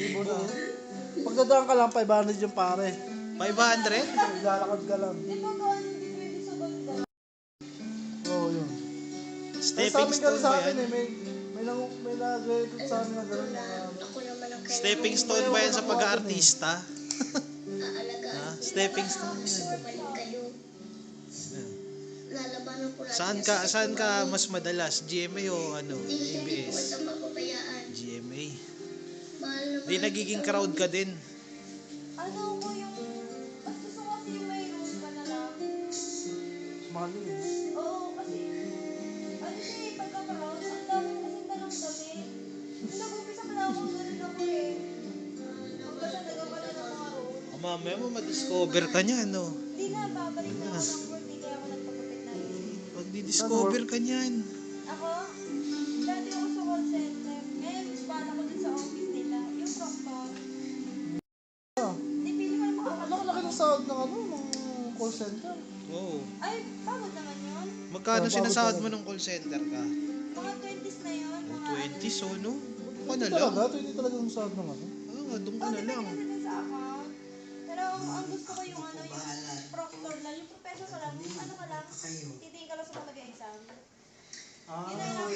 Ibo na. Pagdadaan ka lang, 500 yung pare. 500? Lalakad ka lang. Di ba gaano hindi pwede sa banda? Oo, yun. Stepping Sa stone amin kasi sa ba akin yan? may nag-recruit sa amin na gano'n. Ako naman ang Stepping stone ba yan sa pag-aartista? aalagaan. Stepping stone yan. Balik kayo. Lalabanan ko natin. Saan ka mas madalas? GMA o ano? Hindi ko ABS? ito mapabayaan. GMA. Mahal na Di nagiging crowd ka din. Ano ko yung... Mas gusto ko kasi yung may rules ka na lang. Mahal yun. Oo, kasi... Ano siya eh, pagka-crowd, ang dami mo kasing tanong damit. Nag-umpisa pa lang ako, ganun ako eh. Basta nagabala ng mga rules. Mamaya mo ma-discover ka niya, no? Hindi na, babalik na ako ng work, di kaya ako nagpagupit na rin. Pag di-discover ka niyan. Ako, dati ako sa call center. Ngayon, bala ko dun sa office nila. Yung proctor. Ah, Di, pili ko na makakalaman. laki ng sahod ng ng call center. Oo. Ay, pagod naman yun. Magkano Oh, sinasahod bago mo ng call center ka? Mga 20s na yun. O, Mga 20 so, no? Doon ka na Hindi lang. talaga, hindi talaga yung sahod ng ano. Ah, doon ka Oh, na depende lang. kasi dun sa account. Pero ang gusto ko yung ano, yung proctor lang. Yung professor ka lang, yung ano ka lang, titingin ka lang sa mga exam. Yun na yung